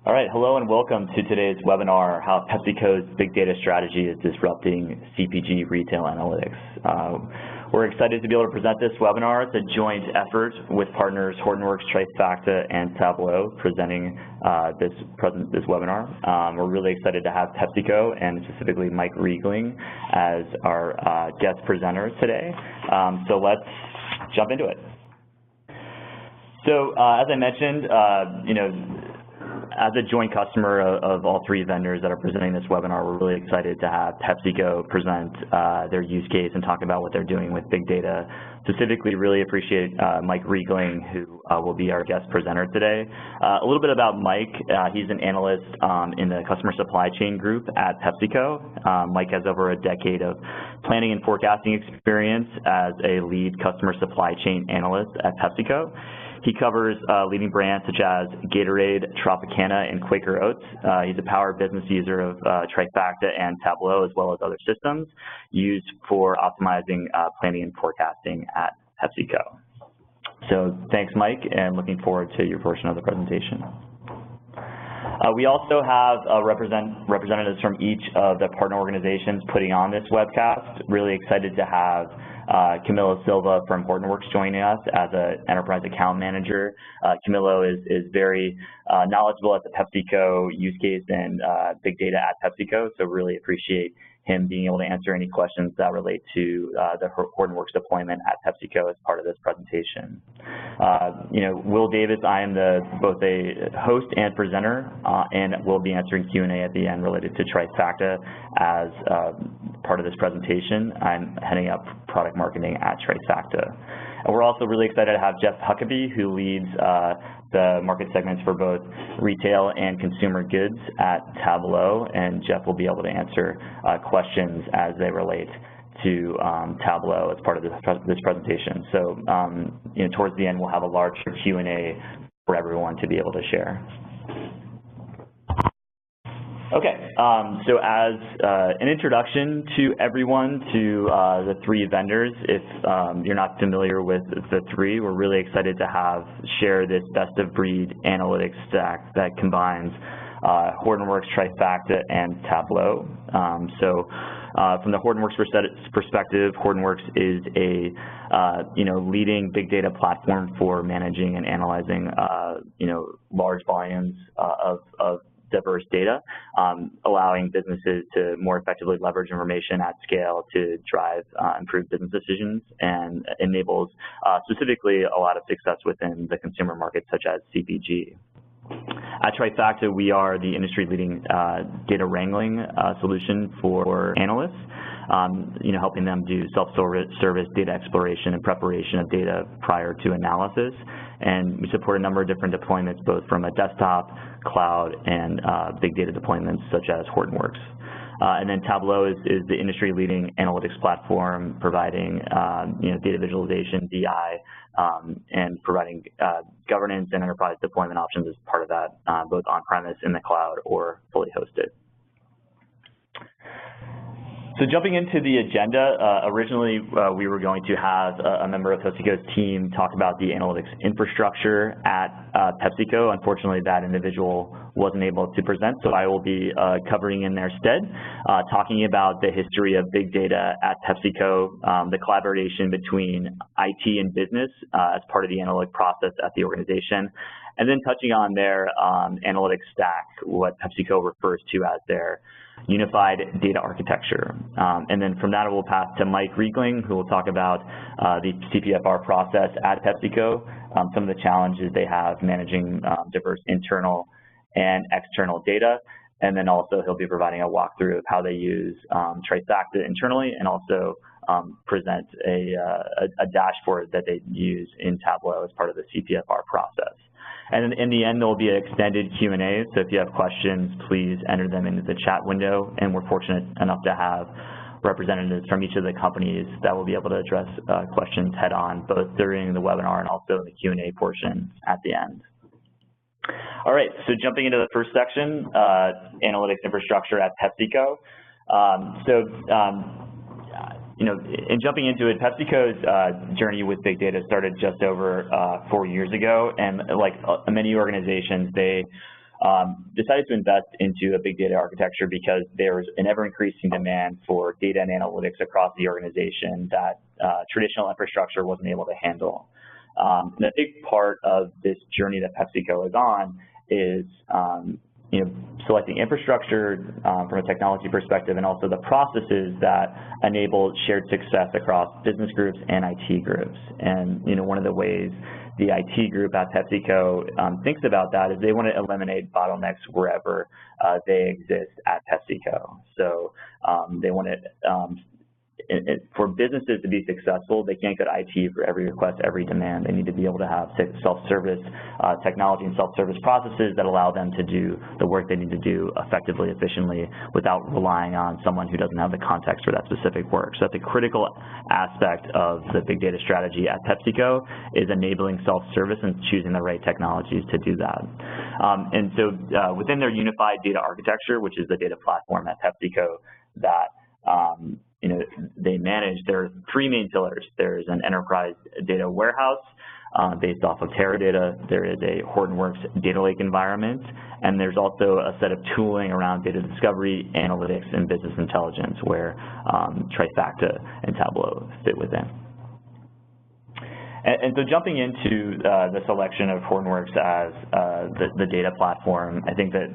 All right, hello and welcome to today's webinar, How PepsiCo's Big Data Strategy is Disrupting CPG Retail Analytics. We're excited to be able to present this webinar. It's a joint effort with partners Hortonworks, Trifacta, and Tableau presenting this webinar. We're really excited to have PepsiCo and specifically Mike Riegling as our guest presenter today. So let's jump into it. So as I mentioned, as a joint customer of all three vendors that are presenting this webinar, we're really excited to have PepsiCo present their use case and talk about what they're doing with big data. Specifically, really appreciate Mike Riegling, who will be our guest presenter today. A little bit about Mike. He's an analyst in the customer supply chain group at PepsiCo. Mike has over a decade of planning and forecasting experience as a lead customer supply chain analyst at PepsiCo. He covers leading brands such as Gatorade, Tropicana, and Quaker Oats. He's a power business user of Trifacta and Tableau, as well as other systems used for optimizing planning and forecasting at PepsiCo. So thanks, Mike, and looking forward to your portion of the presentation. We also have representatives from each of the partner organizations putting on this webcast. Really excited to have Camilo Silva from Hortonworks joining us as an enterprise account manager. Camilo is very knowledgeable at the PepsiCo use case and big data at PepsiCo, so really appreciate him being able to answer any questions that relate to the Hortonworks deployment at PepsiCo as part of this presentation. Will Davis, I am both a host and presenter, and will be answering Q&A at the end related to Trifacta as part of this presentation. I'm heading up product marketing at Trifacta. And we're also really excited to have Jeff Huckaby, who leads the market segments for both retail and consumer goods at Tableau, and Jeff will be able to answer questions as they relate to Tableau as part of this presentation. So, towards the end, we'll have a large Q&A for everyone to be able to share. Okay, so as an introduction to everyone to the three vendors, if you're not familiar with the three, we're really excited to share this best-of-breed analytics stack that combines Hortonworks, Trifacta, and Tableau. From the Hortonworks perspective, Hortonworks is a leading big data platform for managing and analyzing large volumes of diverse data, allowing businesses to more effectively leverage information at scale to drive improved business decisions, and enables specifically a lot of success within the consumer market such as CPG. At Trifacta, we are the industry-leading data wrangling solution for analysts, helping them do self-service data exploration and preparation of data prior to analysis. And we support a number of different deployments, both from a desktop, cloud, and big data deployments such as Hortonworks. And then Tableau is the industry-leading analytics platform, providing data visualization, BI, and providing governance and enterprise deployment options as part of that, both on-premise, in the cloud, or fully hosted. So jumping into the agenda, originally we were going to have a member of PepsiCo's team talk about the analytics infrastructure at PepsiCo. Unfortunately, that individual wasn't able to present, so I will be covering in their stead, talking about the history of big data at PepsiCo, the collaboration between IT and business as part of the analytic process at the organization, and then touching on their analytics stack, what PepsiCo refers to as their unified data architecture. And then from that, we'll pass to Mike Riegling, who will talk about the CPFR process at PepsiCo, some of the challenges they have managing diverse internal and external data. And then also he'll be providing a walkthrough of how they use Trifacta internally, and also present a dashboard that they use in Tableau as part of the CPFR process. And in the end, there will be an extended Q&A, so if you have questions, please enter them into the chat window, and we're fortunate enough to have representatives from each of the companies that will be able to address questions head-on, both during the webinar and also the Q&A portion at the end. All right, so jumping into the first section, analytics infrastructure at PepsiCo. In jumping into it, PepsiCo's journey with big data started just over 4 years ago, and like many organizations, they decided to invest into a big data architecture because there's an ever-increasing demand for data and analytics across the organization that traditional infrastructure wasn't able to handle. And a big part of this journey that PepsiCo is on is selecting infrastructure from a technology perspective, and also the processes that enable shared success across business groups and IT groups. And one of the ways the IT group at PepsiCo thinks about that is they want to eliminate bottlenecks wherever they exist at PepsiCo. So they want to for businesses to be successful, they can't go to IT for every request, every demand. They need to be able to have self-service technology and self-service processes that allow them to do the work they need to do effectively, efficiently, without relying on someone who doesn't have the context for that specific work. So that's a critical aspect of the big data strategy at PepsiCo, is enabling self-service and choosing the right technologies to do that. And so within their unified data architecture, which is the data platform at PepsiCo that they manage, there are three main pillars. There's an enterprise data warehouse based off of Teradata. There is a Hortonworks data lake environment, and there's also a set of tooling around data discovery, analytics, and business intelligence, where Trifacta and Tableau fit within. And so jumping into the selection of Hortonworks as the data platform, I think that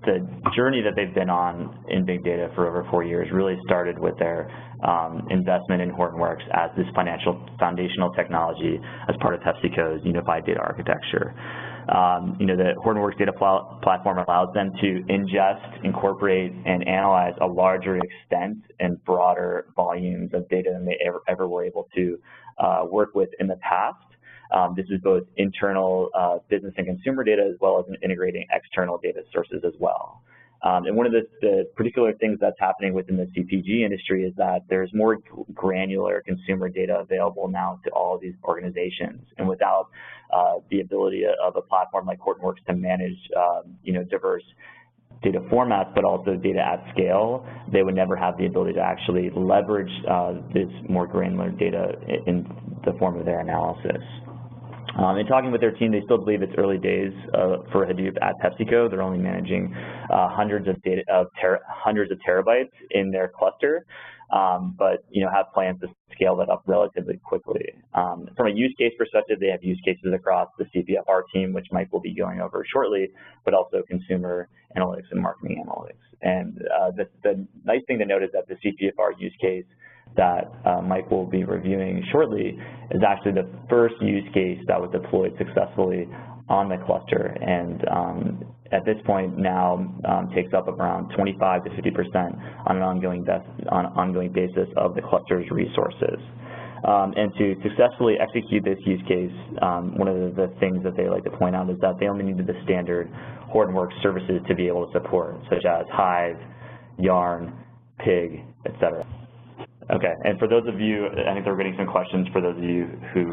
the journey that they've been on in big data for over 4 years really started with their investment in Hortonworks as this foundational technology as part of PepsiCo's unified data architecture. The Hortonworks data platform allows them to ingest, incorporate, and analyze a larger extent and broader volumes of data than they ever were able to work with in the past. This is both internal business and consumer data, as well as integrating external data sources as well. And one of the particular things that's happening within the CPG industry is that there's more granular consumer data available now to all of these organizations. And without the ability of a platform like Hortonworks to manage diverse data formats, but also data at scale, they would never have the ability to actually leverage this more granular data in the form of their analysis. In talking with their team, they still believe it's early days for Hadoop at PepsiCo. They're only managing hundreds of terabytes in their cluster, but have plans to scale that up relatively quickly. From a use case perspective, they have use cases across the CPFR team, which Mike will be going over shortly, but also consumer analytics and marketing analytics. And the nice thing to note is that the CPFR use case that Mike will be reviewing shortly is actually the first use case that was deployed successfully on the cluster, and at this point now takes up around 25 to 50% on an ongoing basis of the cluster's resources. And to successfully execute this use case, one of the things that they like to point out is that they only needed the standard Hortonworks services to be able to support, such as Hive, Yarn, Pig, etc. Okay, and for those of you, I think they're getting some questions for those of you who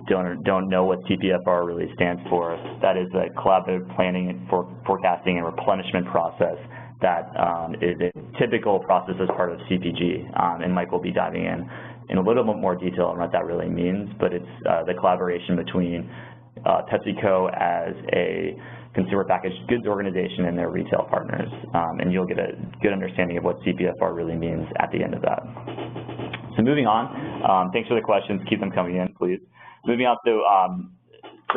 don't know what CPFR really stands for. That is the collaborative planning, forecasting, and replenishment process that is a typical process as part of CPG. And Mike will be diving in a little bit more detail on what that really means, but it's the collaboration between PepsiCo as a consumer packaged goods organization and their retail partners, and you'll get a good understanding of what CPFR really means at the end of that. So moving on, thanks for the questions, keep them coming in, please. Moving on, so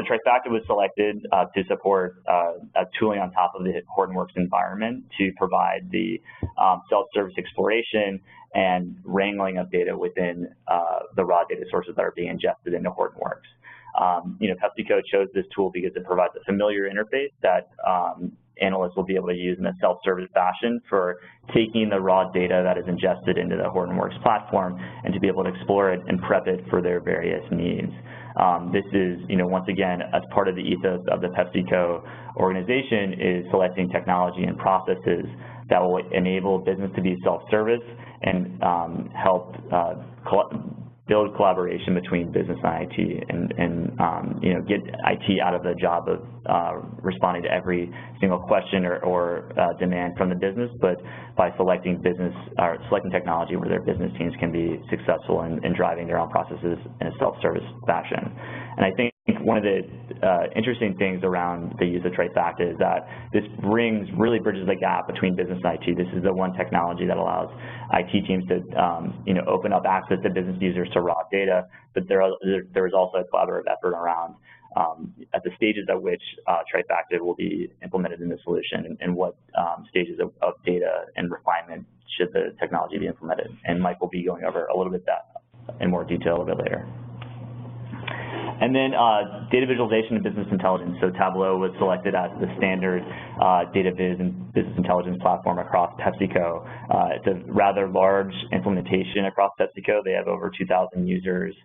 Trifacta was selected to support a tooling on top of the Hortonworks environment to provide the self-service exploration and wrangling of data within the raw data sources that are being ingested into Hortonworks. PepsiCo chose this tool because it provides a familiar interface that analysts will be able to use in a self-service fashion for taking the raw data that is ingested into the Hortonworks platform and to be able to explore it and prep it for their various needs. This is, once again, as part of the ethos of the PepsiCo organization, is selecting technology and processes that will enable business to be self-service and help build collaboration between business and IT, and get IT out of the job of responding to every single question or demand from the business, but by selecting technology where their business teams can be successful in driving their own processes in a self-service fashion. And I think one of the interesting things around the use of Trifacta is that this really bridges the gap between business and IT. This is the one technology that allows IT teams to open up access to business users to raw data, but there is also a collaborative effort around at the stages at which Trifacta will be implemented in the solution, and what stages of data and refinement should the technology be implemented. And Mike will be going over a little bit that in more detail a little bit later. And then data visualization and business intelligence. So Tableau was selected as the standard data viz and business intelligence platform across PepsiCo. It's a rather large implementation across PepsiCo. They have over 2,000 users,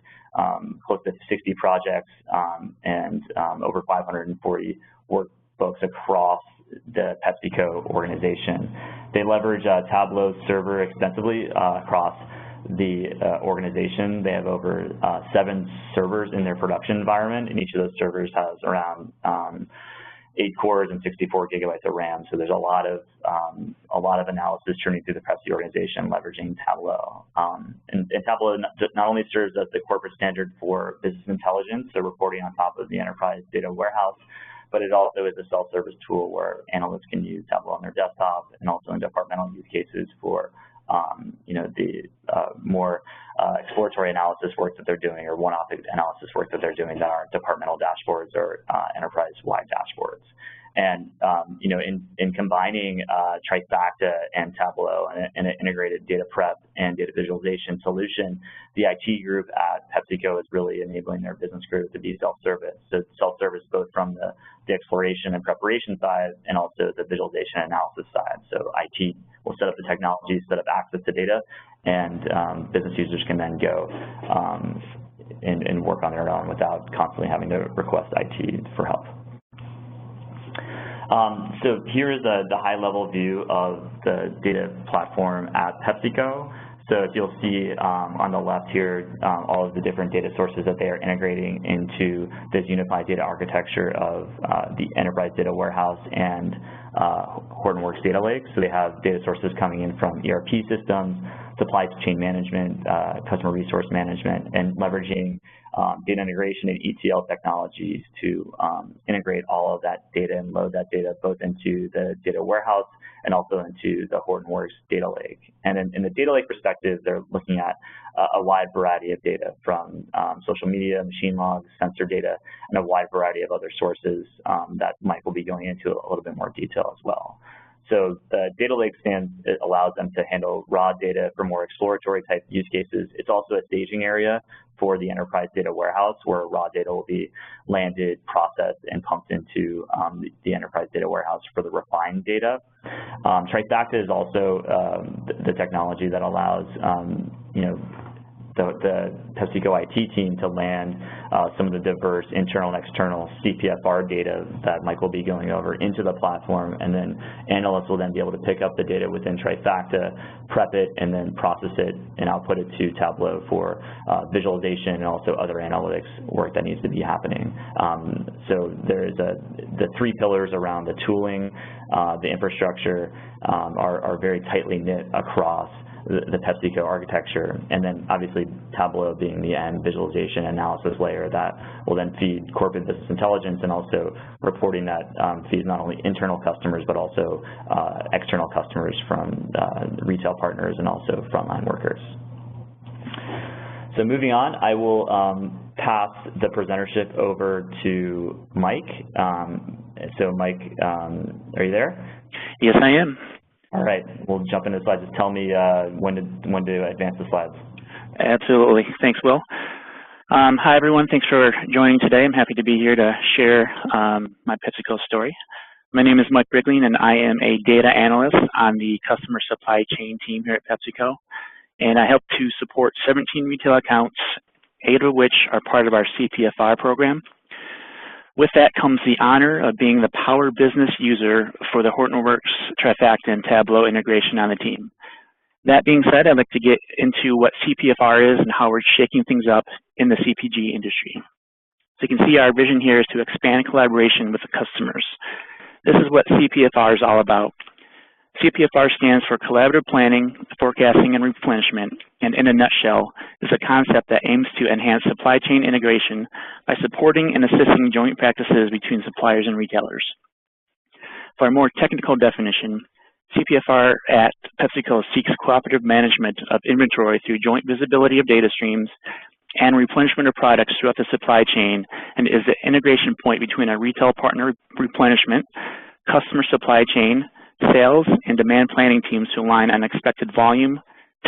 close to 60 projects, and over 540 workbooks across the PepsiCo organization. They leverage Tableau server extensively across the organization. They have over 7 servers in their production environment, and each of those servers has around 8 cores and 64 gigabytes of RAM. So there's a lot of analysis churning through the Pepsi organization leveraging Tableau. And Tableau not only serves as the corporate standard for business intelligence, so reporting on top of the enterprise data warehouse, but it also is a self-service tool where analysts can use Tableau on their desktop, and also in departmental use cases for the more exploratory analysis work that they're doing, or one-off analysis work that they're doing that aren't departmental dashboards or enterprise-wide dashboards. And in combining Trifacta and Tableau in an integrated data prep and data visualization solution, the IT group at PepsiCo is really enabling their business group to be self-service. So self-service both from the exploration and preparation side, and also the visualization analysis side. So IT will set up the technology, set up access to data, and business users can then go and work on their own without constantly having to request IT for help. So here is the high-level view of the data platform at PepsiCo. So if you'll see on the left here, all of the different data sources that they are integrating into this unified data architecture of the enterprise data warehouse and Hortonworks data lake. So they have data sources coming in from ERP systems, supply chain management, customer resource management, and leveraging data integration and ETL technologies to integrate all of that data and load that data both into the data warehouse and also into the Hortonworks data lake. And in the data lake perspective, they're looking at a wide variety of data from social media, machine logs, sensor data, and a wide variety of other sources that Mike will be going into a little bit more detail as well. So the data lake allows them to handle raw data for more exploratory type use cases. It's also a staging area for the enterprise data warehouse where raw data will be landed, processed, and pumped into the enterprise data warehouse for the refined data. Trifacta is also the technology that allows the PepsiCo IT team to land some of the diverse internal and external CPFR data that Mike will be going over into the platform, and then analysts will then be able to pick up the data within Trifacta, prep it, and then process it and output it to Tableau for visualization and also other analytics work that needs to be happening. So there is the 3 pillars around the tooling, the infrastructure are very tightly knit across the PepsiCo architecture, and then obviously Tableau being the end visualization analysis layer that will then feed corporate business intelligence and also reporting that feeds not only internal customers but also external customers from retail partners and also frontline workers. So moving on, I will pass the presentership over to Mike. So Mike, are you there? Yes, I am. All right, we'll jump into the slides. Just tell me when to advance the slides. Absolutely. Thanks, Will. Hi, everyone. Thanks for joining today. I'm happy to be here to share my PepsiCo story. My name is Mike Brigling, and I am a data analyst on the customer supply chain team here at PepsiCo. And I help to support 17 retail accounts, 8 of which are part of our CPFR program. With that comes the honor of being the power business user for the Hortonworks, Trifacta, and Tableau integration on the team. That being said, I'd like to get into what CPFR is and how we're shaking things up in the CPG industry. So you can see our vision here is to expand collaboration with the customers. This is what CPFR is all about. CPFR stands for Collaborative Planning, Forecasting, and Replenishment, and in a nutshell, is a concept that aims to enhance supply chain integration by supporting and assisting joint practices between suppliers and retailers. For a more technical definition, CPFR at PepsiCo seeks cooperative management of inventory through joint visibility of data streams and replenishment of products throughout the supply chain, and is the integration point between our retail partner replenishment, customer supply chain, sales, and demand planning teams to align on expected volume,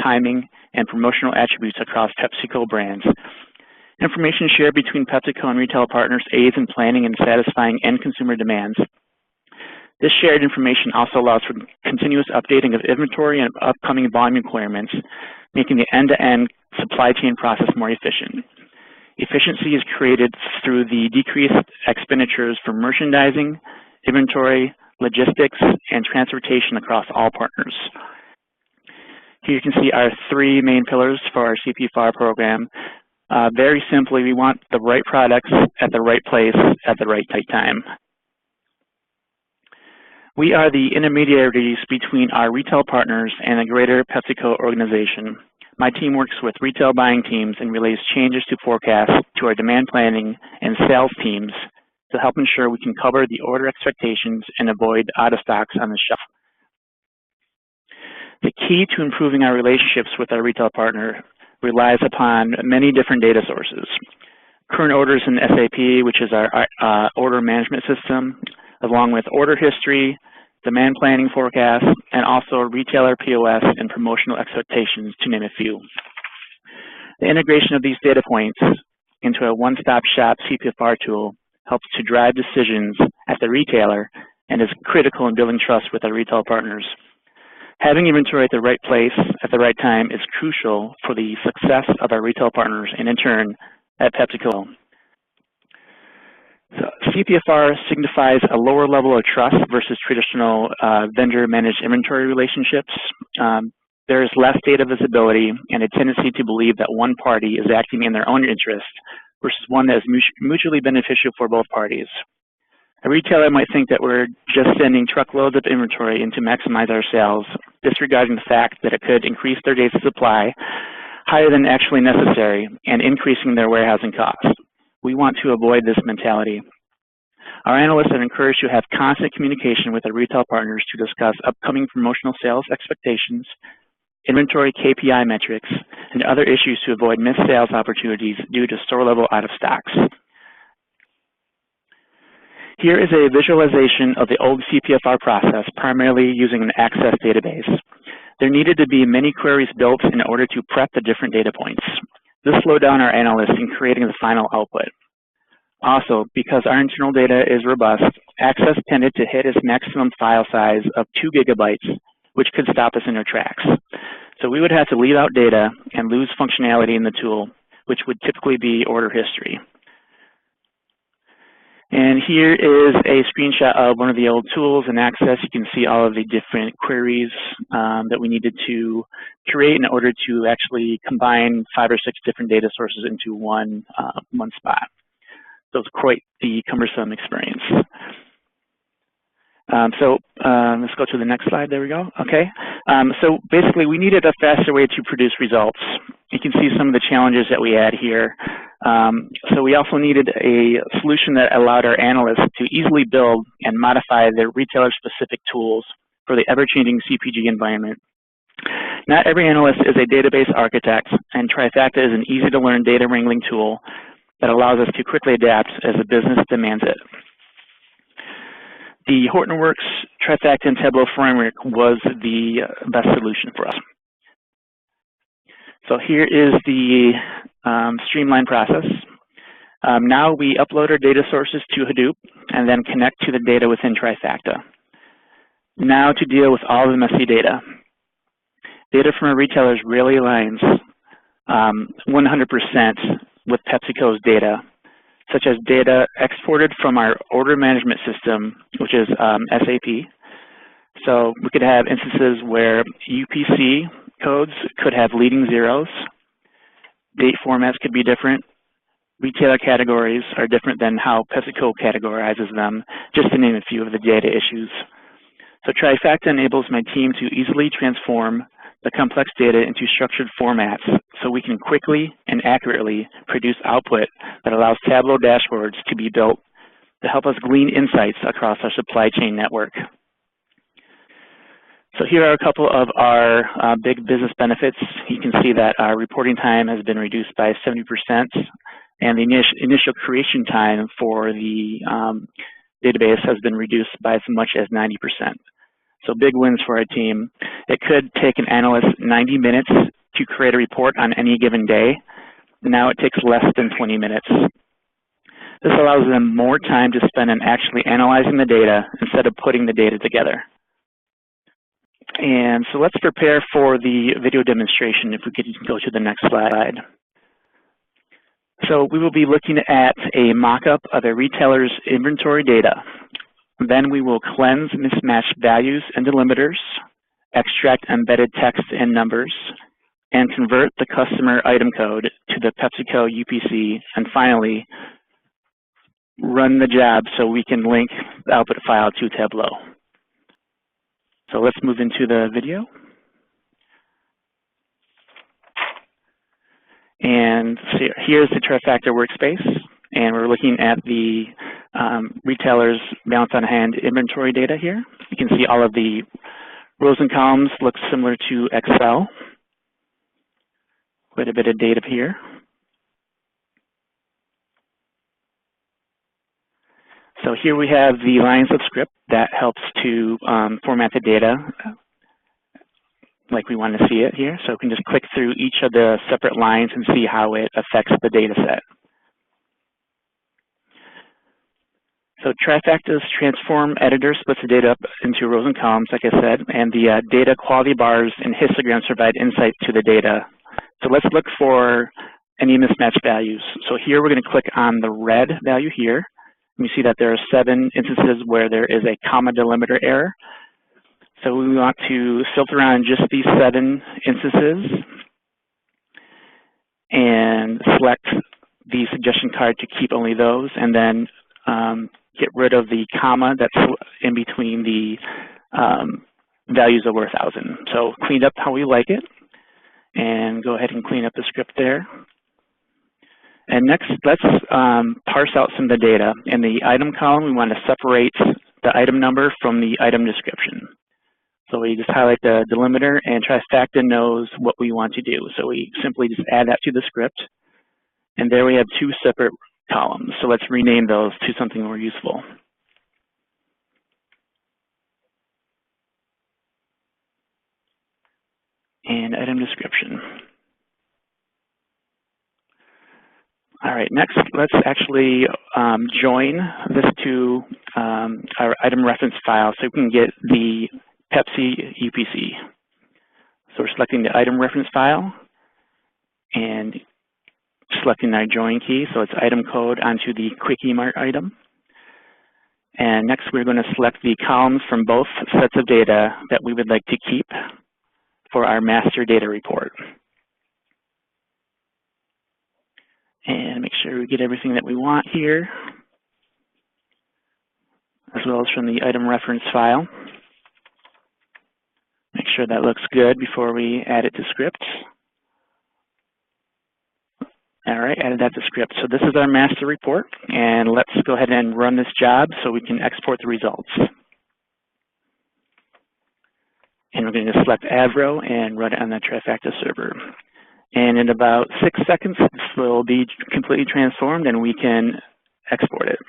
timing, and promotional attributes across PepsiCo brands. Information shared between PepsiCo and retail partners aids in planning and satisfying end consumer demands. This shared information also allows for continuous updating of inventory and upcoming volume requirements, making the end-to-end supply chain process more efficient. Efficiency is created through the decreased expenditures for merchandising, inventory, logistics, and transportation across all partners. Here you can see our three main pillars for our CPFR program. Very simply, we want the right products at the right place at the right time. We are the intermediaries between our retail partners and the greater PepsiCo organization. My team works with retail buying teams and relays changes to forecast to our demand planning and sales teams to help ensure we can cover the order expectations and avoid out of stocks on the shelf. The key to improving our relationships with our retail partner relies upon many different data sources. Current orders in SAP, which is our order management system, along with order history, demand planning forecast, and also retailer POS and promotional expectations, to name a few. The integration of these data points into a one-stop shop CPFR tool helps to drive decisions at the retailer and is critical in building trust with our retail partners. Having inventory at the right place at the right time is crucial for the success of our retail partners and in turn at PepsiCo. So CPFR signifies a lower level of trust versus traditional vendor-managed inventory relationships. There is less data visibility and a tendency to believe that one party is acting in their own interest versus one that is mutually beneficial for both parties. A retailer might think that we're just sending truckloads of inventory in to maximize our sales, disregarding the fact that it could increase their days of supply higher than actually necessary and increasing their warehousing costs. We want to avoid this mentality. Our analysts are encouraged to have constant communication with our retail partners to discuss upcoming promotional sales expectations, inventory KPI metrics, and other issues to avoid missed sales opportunities due to store-level out-of-stocks. Here is a visualization of the old CPFR process, primarily using an Access database. There needed to be many queries built in order to prep the different data points. This slowed down our analysts in creating the final output. Also, because our internal data is robust, Access tended to hit its maximum file size of 2 gigabytes, which could stop us in our tracks. So we would have to leave out data and lose functionality in the tool, which would typically be order history. And here is a screenshot of one of the old tools in Access. You can see all of the different queries that we needed to create in order to actually combine 5 or 6 different data sources into one spot. So it's quite the cumbersome experience. Let's go to the next slide. There we go. Okay. So basically, we needed a faster way to produce results. You can see some of the challenges that we had here. So we also needed a solution that allowed our analysts to easily build and modify their retailer-specific tools for the ever-changing CPG environment. Not every analyst is a database architect, and Trifacta is an easy-to-learn data wrangling tool that allows us to quickly adapt as the business demands it. The Hortonworks, Trifacta, and Tableau framework was the best solution for us. So here is the streamlined process. Now we upload our data sources to Hadoop and then connect to the data within Trifacta. Now to deal with all the messy data. Data from our retailers rarely aligns 100% with PepsiCo's data, such as data exported from our order management system, which is SAP. So we could have instances where UPC codes could have leading zeros, date formats could be different, retailer categories are different than how PepsiCo categorizes them, just to name a few of the data issues. So Trifacta enables my team to easily transform the complex data into structured formats so we can quickly and accurately produce output that allows Tableau dashboards to be built to help us glean insights across our supply chain network. So here are a couple of our big business benefits. You can see that our reporting time has been reduced by 70%, and the initial creation time for the database has been reduced by as much as 90%. So big wins for our team. It could take an analyst 90 minutes to create a report on any given day. Now it takes less than 20 minutes. This allows them more time to spend on actually analyzing the data instead of putting the data together. And so let's prepare for the video demonstration if we could go to the next slide. So we will be looking at a mock-up of a retailer's inventory data. Then we will cleanse mismatched values and delimiters, extract embedded text and numbers, and convert the customer item code to the PepsiCo UPC, and finally run the job so we can link the output file to Tableau. So let's move into the video. And so here's the Trifacta workspace, and we're looking at the retailer's balance on hand inventory data here. You can see all of the rows and columns look similar to Excel. Quite a bit of data here. So here we have the lines of script that helps to format the data like we want to see it here. So we can just click through each of the separate lines and see how it affects the data set. So Trifacta's transform editor splits the data up into rows and columns, like I said, and the data quality bars and histograms provide insight to the data. So let's look for any mismatched values. So here we're going to click on the red value here. We see that there are 7 instances where there is a comma delimiter error. So we want to filter on just these 7 instances and select the suggestion card to keep only those, and then get rid of the comma that's in between the values over 1,000. So clean up how we like it, and go ahead and clean up the script there. And next, let's parse out some of the data. In the item column, we want to separate the item number from the item description. So we just highlight the delimiter, and Trifacta knows what we want to do. So we simply just add that to the script. And there we have 2 separate columns. So let's rename those to something more useful. And item description. All right, next, let's actually join this to our item reference file so we can get the Pepsi UPC. So we're selecting the item reference file and selecting our join key. So it's item code onto the Quickie Mart item. And next, we're going to select the columns from both sets of data that we would like to keep for our master data report. And make sure we get everything that we want here, as well as from the item reference file. Make sure that looks good before we add it to script. All right, added that to script. So this is our master report, and let's go ahead and run this job so we can export the results. And we're going to select Avro and run it on the Trifacta server. And in about 6 seconds, this will be completely transformed and we can export it.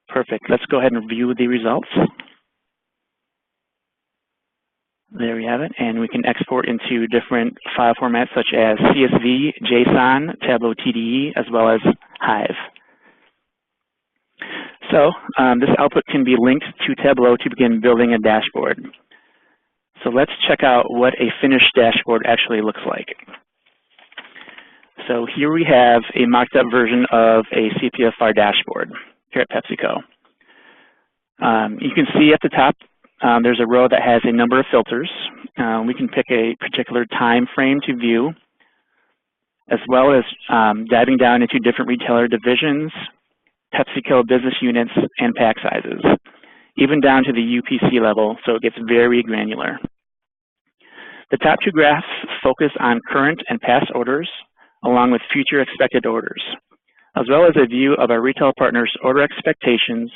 Perfect. Let's go ahead and view the results. There we have it. And we can export into different file formats such as CSV, JSON, Tableau TDE, as well as Hive. So this output can be linked to Tableau to begin building a dashboard. So let's check out what a finished dashboard actually looks like. So here we have a mocked up version of a CPFR dashboard here at PepsiCo. You can see at the top there's a row that has a number of filters. We can pick a particular time frame to view, as well as diving down into different retailer divisions, PepsiCo business units, and pack sizes, even down to the UPC level, so it gets very granular. The top two graphs focus on current and past orders, along with future expected orders, as well as a view of our retail partners' order expectations,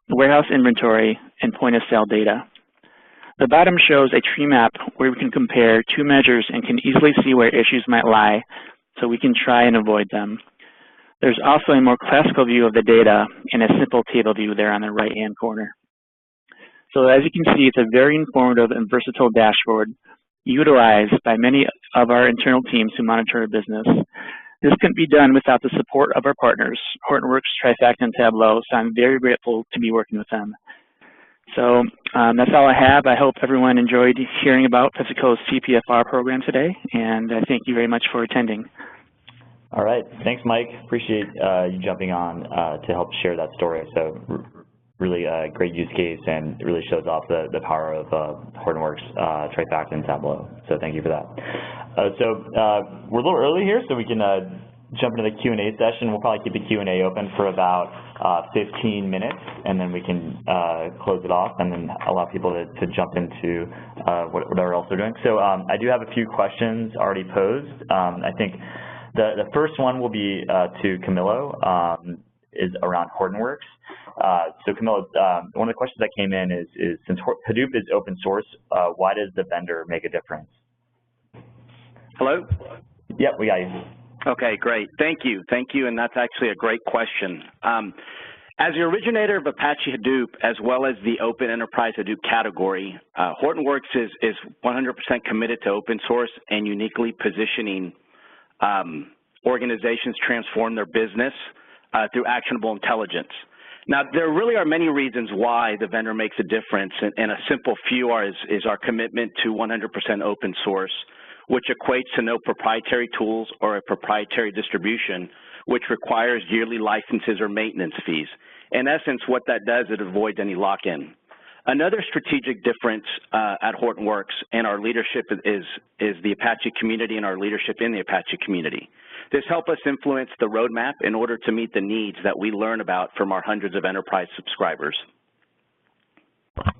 warehouse inventory, and point-of-sale data. The bottom shows a tree map where we can compare two measures and can easily see where issues might lie, so we can try and avoid them. There's also a more classical view of the data and a simple table view there on the right-hand corner. So as you can see, it's a very informative and versatile dashboard utilized by many of our internal teams who monitor our business. This couldn't be done without the support of our partners, Hortonworks, Trifacta, and Tableau, so I'm very grateful to be working with them. So that's all I have. I hope everyone enjoyed hearing about PepsiCo's CPFR program today, and I thank you very much for attending. All right. Thanks, Mike. Appreciate you jumping on to help share that story. So really a great use case, and it really shows off the power of Hortonworks, Trifacta, and Tableau. So thank you for that. We're a little early here, so we can jump into the Q&A session. We'll probably keep the Q&A open for about 15 minutes, and then we can close it off and then allow people to jump into whatever else they're doing. So I do have a few questions already posed. I think the first one will be to Camilo, is around Hortonworks. So Camilo, one of the questions that came in is since Hadoop is open source, why does the vendor make a difference? Hello? Yep, we got you. Okay, great. Thank you, and that's actually a great question. As the originator of Apache Hadoop, as well as the open enterprise Hadoop category, Hortonworks is 100% committed to open source and uniquely positioning organizations transform their business through actionable intelligence. Now, there really are many reasons why the vendor makes a difference, and a simple few is our commitment to 100% open source, which equates to no proprietary tools or a proprietary distribution, which requires yearly licenses or maintenance fees. In essence, what that does, it avoids any lock-in. Another strategic difference at Hortonworks and our leadership is the Apache community and our leadership in the Apache community. This helps us influence the roadmap in order to meet the needs that we learn about from our hundreds of enterprise subscribers.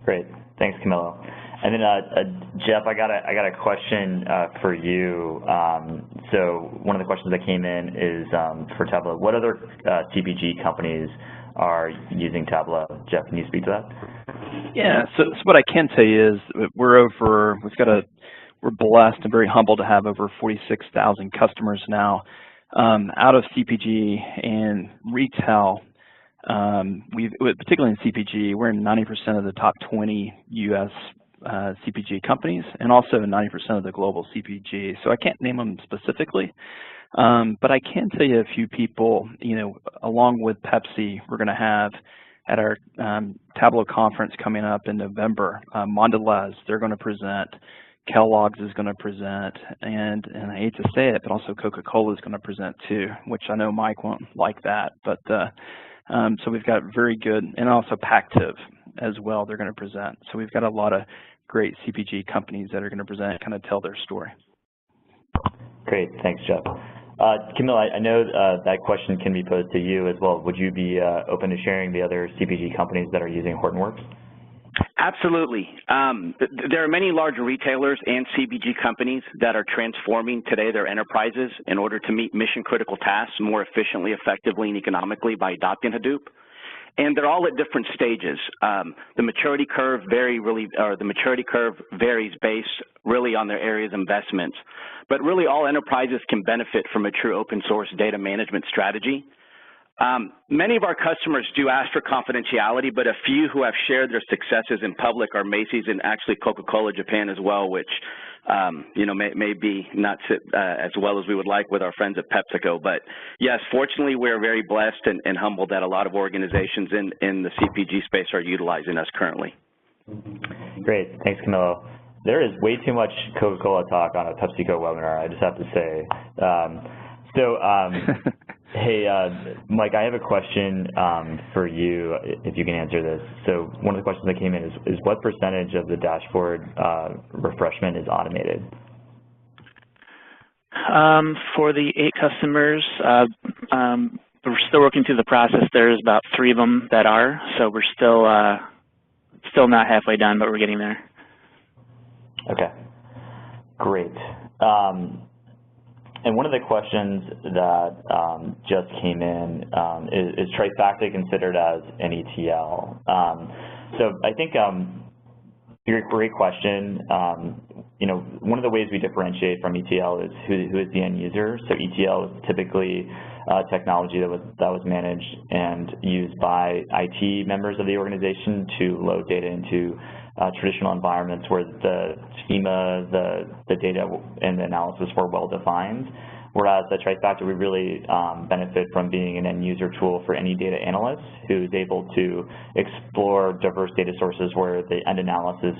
Great, thanks, Camilo. And then Jeff, I got a question for you. So one of the questions that came in is for Tableau. What other CPG companies are using Tableau? Jeff, can you speak to that? Yeah. So what I can tell you is we're blessed and very humbled to have over 46,000 customers now. Out of CPG and retail, particularly in CPG, we're in 90% of the top 20 U.S. CPG companies, and also 90% of the global CPG. So I can't name them specifically, but I can tell you a few people. Along with Pepsi, we're going to have at our Tableau conference coming up in November. Mondelez, they're going to present. Kellogg's is going to present, and I hate to say it, but also Coca-Cola is going to present too, which I know Mike won't like that. But so we've got very good, and also Pactiv as well, they're going to present. So we've got a lot of great CPG companies that are going to present, kind of tell their story. Great, thanks, Jeff. Camilo, I know that question can be posed to you as well. Would you be open to sharing the other CPG companies that are using Hortonworks? Absolutely. There are many large retailers and CPG companies that are transforming today their enterprises in order to meet mission-critical tasks more efficiently, effectively, and economically by adopting Hadoop. And they're all at different stages. The maturity curve varies based really on their areas of investments. But really, all enterprises can benefit from a true open source data management strategy. Many of our customers do ask for confidentiality, but a few who have shared their successes in public are Macy's and actually Coca-Cola Japan as well, which may be not sit as well as we would like with our friends at PepsiCo. But yes, fortunately, we're very blessed and humbled that a lot of organizations in the CPG space are utilizing us currently. Great, thanks, Camilo. There is way too much Coca-Cola talk on a PepsiCo webinar, I just have to say. Hey, Mike, I have a question for you, if you can answer this. So one of the questions that came in is what percentage of the dashboard refreshment is automated? For the 8 customers, we're still working through the process. There's about 3 of them that are, so we're still not halfway done, but we're getting there. Okay, great. And one of the questions that just came in is Trifacta considered as an ETL? So I think great question. You know, one of the ways we differentiate from ETL is who is the end user. So ETL is typically technology that was managed and used by IT members of the organization to load data into traditional environments where the schema, the data, and the analysis were well defined. Whereas at Trifacta, we really benefit from being an end-user tool for any data analyst who's able to explore diverse data sources where the end analysis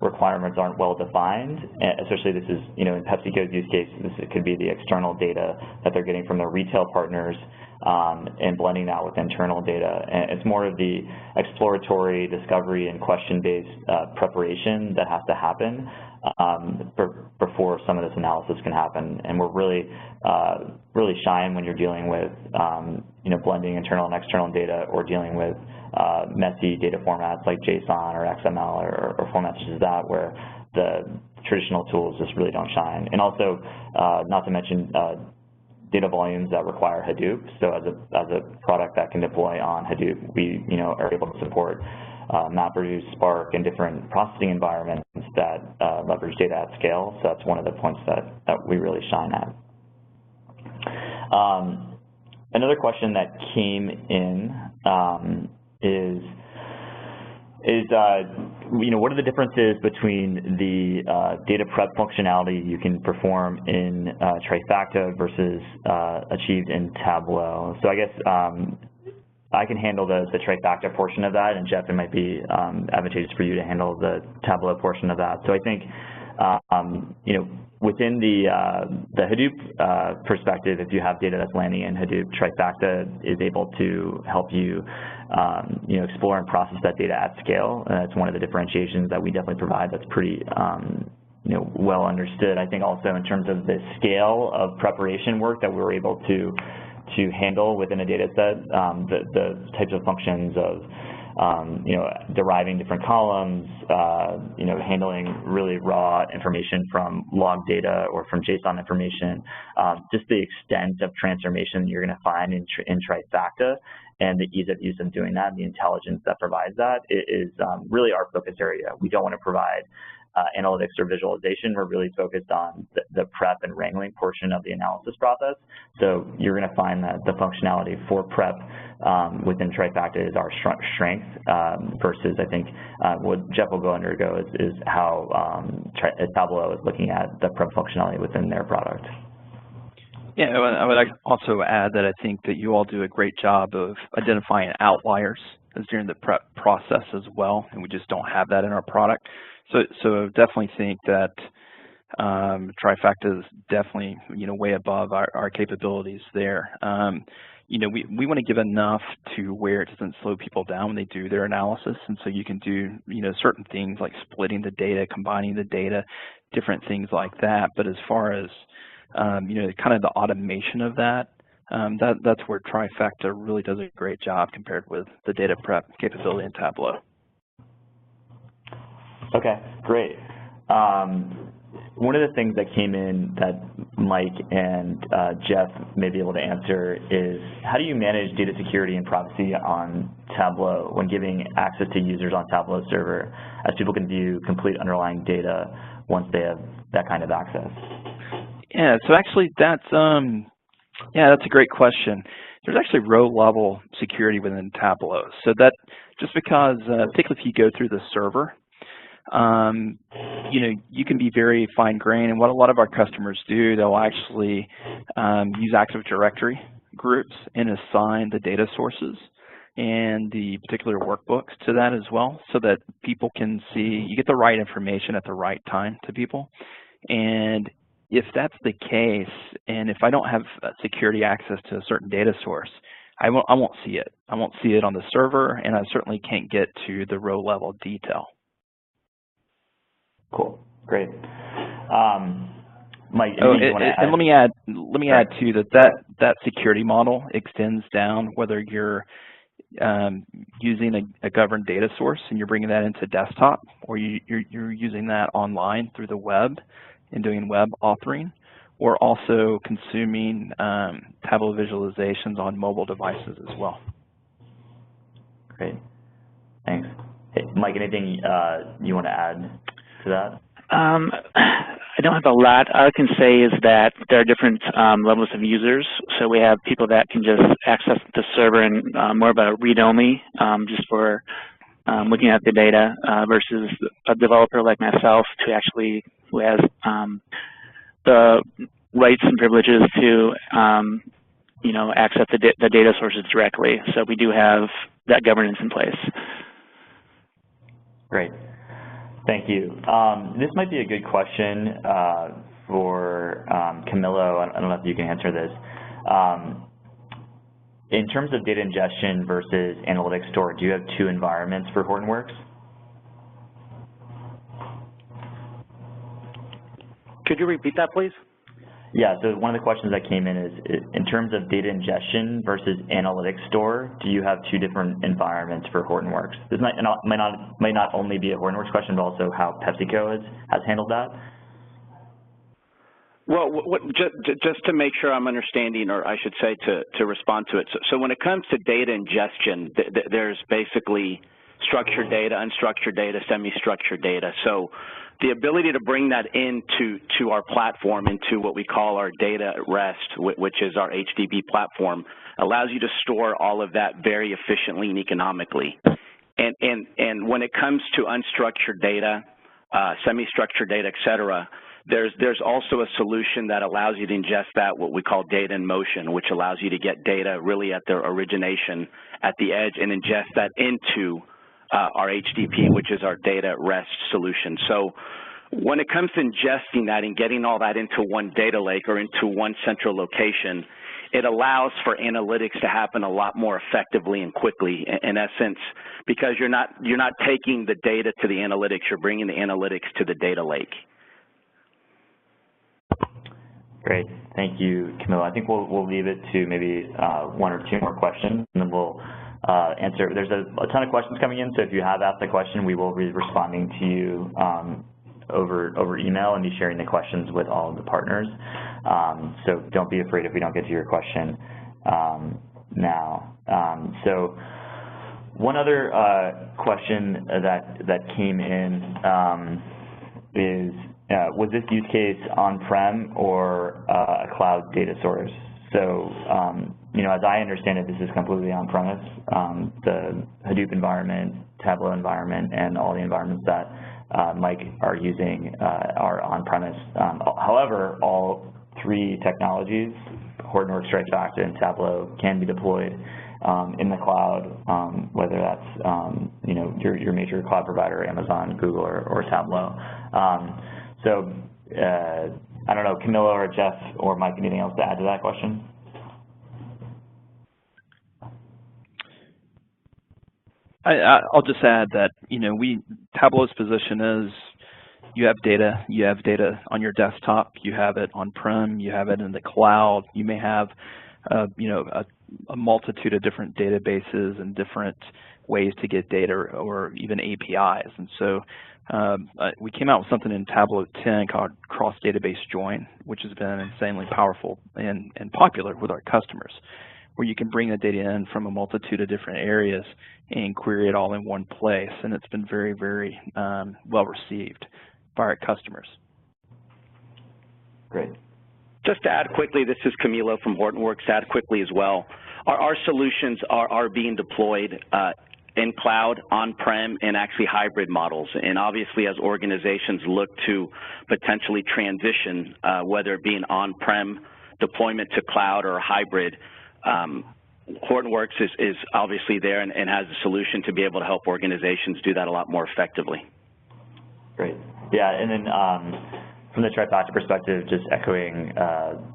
requirements aren't well defined. Especially this is, you know, in PepsiCo's use case, this could be the external data that they're getting from their retail partners and blending that with internal data. And it's more of the exploratory, discovery, and question-based preparation that has to happen before some of this analysis can happen. And we're really shy when you're dealing with you know, blending internal and external data, or dealing with messy data formats like JSON or XML or formats such as that, where the traditional tools just really don't shine. And also, not to mention data volumes that require Hadoop. So as a product that can deploy on Hadoop, we, you know, are able to support MapReduce, Spark, and different processing environments that leverage data at scale. So that's one of the points that we really shine at. Another question that came in is you know, what are the differences between the data prep functionality you can perform in Trifacta versus achieved in Tableau? So I guess I can handle the Trifacta portion of that, and Jeff, it might be advantageous for you to handle the Tableau portion of that. So I think, you know, within the Hadoop perspective, if you have data that's landing in Hadoop, Trifacta is able to help you, you know, explore and process that data at scale. And that's one of the differentiations that we definitely provide. That's pretty, you know, well understood. I think also in terms of the scale of preparation work that we were able to handle within a data set, the types of functions of, you know, deriving different columns, you know, handling really raw information from log data or from JSON information, just the extent of transformation you're going to find in Trifacta, and the ease of use of doing that, and the intelligence that provides that is really our focus area. We don't want to provide analytics or visualization. We're really focused on the prep and wrangling portion of the analysis process. So you're going to find that the functionality for prep within Trifacta is our strength versus, I think, what Jeff will go undergo is how Tableau is looking at the prep functionality within their product. Yeah, I would also add that I think that you all do a great job of identifying outliers during the prep process as well, and we just don't have that in our product. So definitely think that Trifacta is definitely, you know, way above our capabilities there. You know, we want to give enough to where it doesn't slow people down when they do their analysis, and so you can do, you know, certain things like splitting the data, combining the data, different things like that. But as far as you know, kind of the automation of that, that's where Trifacta really does a great job compared with the data prep capability in Tableau. Okay, great. One of the things that came in that Mike and Jeff may be able to answer is, how do you manage data security and privacy on Tableau when giving access to users on Tableau server, as people can view complete underlying data once they have that kind of access? Yeah, so actually that's a great question. There's actually row-level security within Tableau. So that just because, particularly if you go through the server, you know, you can be very fine-grained, and what a lot of our customers do, they'll actually use Active Directory groups and assign the data sources and the particular workbooks to that as well, so that people can see, you get the right information at the right time to people. And if that's the case, and if I don't have security access to a certain data source, I won't see it. I won't see it on the server, and I certainly can't get to the row-level detail. Cool, great. Mike, and let me add too that security model extends down whether you're using a governed data source and you're bringing that into desktop, or you're using that online through the web and doing web authoring, or also consuming Tableau visualizations on mobile devices as well. Great, thanks. Hey, Mike, anything you want to add to that? I don't have a lot. All I can say is that there are different levels of users. So we have people that can just access the server and more of a read-only, just for looking at the data, versus a developer like myself who has the rights and privileges to access the data sources directly. So we do have that governance in place. Great. Thank you. This might be a good question for Camilo. I don't know if you can answer this. In terms of data ingestion versus analytics store, do you have two environments for Hortonworks? Could you repeat that, please? Yeah, so one of the questions that came in is, in terms of data ingestion versus analytics store, do you have two different environments for Hortonworks? This might not only be a Hortonworks question, but also how PepsiCo has handled that. Well, just to make sure I'm understanding, or I should say to respond to it. So when it comes to data ingestion, there's basically structured data, unstructured data, semi-structured data. So the ability to bring that into our platform, into what we call our data at rest, which is our HDB platform, allows you to store all of that very efficiently and economically. And when it comes to unstructured data, semi-structured data, et cetera, there's also a solution that allows you to ingest that, what we call data in motion, which allows you to get data really at their origination at the edge and ingest that into our HDP, which is our data at rest solution. So when it comes to ingesting that and getting all that into one data lake or into one central location, it allows for analytics to happen a lot more effectively and quickly, in essence, because you're not taking the data to the analytics, you're bringing the analytics to the data lake. Great, thank you, Camilo. I think we'll leave it to maybe one or two more questions, and then we'll answer. There's a ton of questions coming in, so if you have asked a question, we will be responding to you over email and be sharing the questions with all of the partners. So don't be afraid if we don't get to your question now. So one other question that came in is, was this use case on-prem or a cloud data source? So, as I understand it, this is completely on-premise. The Hadoop environment, Tableau environment, and all the environments that Mike are using are on-premise. However, all three technologies, Hortonworks, Trifacta, and Tableau, can be deployed in the cloud, whether that's your major cloud provider, Amazon, Google, or Tableau. So I don't know, Camilo or Jeff or Mike, anything else to add to that question? I'll just add that Tableau's position is you have data on your desktop, you have it on-prem, you have it in the cloud. You may have a multitude of different databases and different ways to get data, or even APIs. And so we came out with something in Tableau 10 called cross-database join, which has been insanely powerful and popular with our customers, where you can bring the data in from a multitude of different areas and query it all in one place. And it's been very, very well received by our customers. Great. Just to add quickly, this is Camilo from Hortonworks, to add quickly as well. Our solutions are being deployed in cloud, on-prem, and actually hybrid models. And obviously, as organizations look to potentially transition, whether it be an on-prem deployment to cloud or hybrid, Hortonworks is obviously there and has a solution to be able to help organizations do that a lot more effectively. Great. Yeah, and then from the Trifacta perspective, just echoing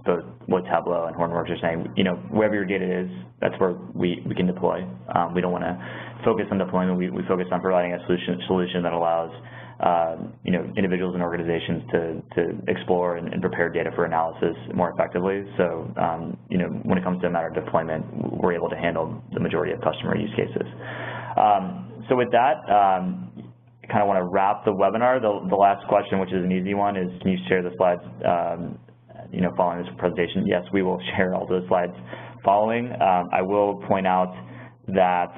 both what Tableau and Hortonworks are saying, wherever your data is, that's where we can deploy. We don't want to focus on deployment. We focus on providing a solution that allows individuals and organizations to explore and prepare data for analysis more effectively. So, when it comes to a matter of deployment, we're able to handle the majority of customer use cases. So with that, I kind of want to wrap the webinar. The last question, which is an easy one, is can you share the slides, following this presentation? Yes, we will share all those slides following. I will point out that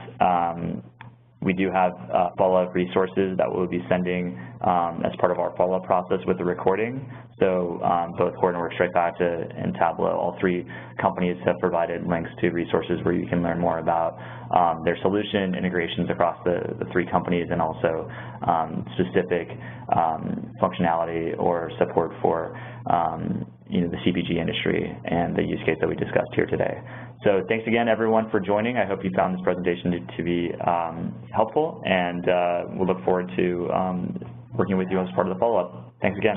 we do have follow-up resources that we'll be sending as part of our follow-up process with the recording. So both Hortonworks, Trifacta, and Tableau, all three companies have provided links to resources where you can learn more about their solution, integrations across the three companies, and also specific functionality or support for the CPG industry and the use case that we discussed here today. So thanks again, everyone, for joining. I hope you found this presentation to be helpful, and we'll look forward to working with you as part of the follow-up. Thanks again.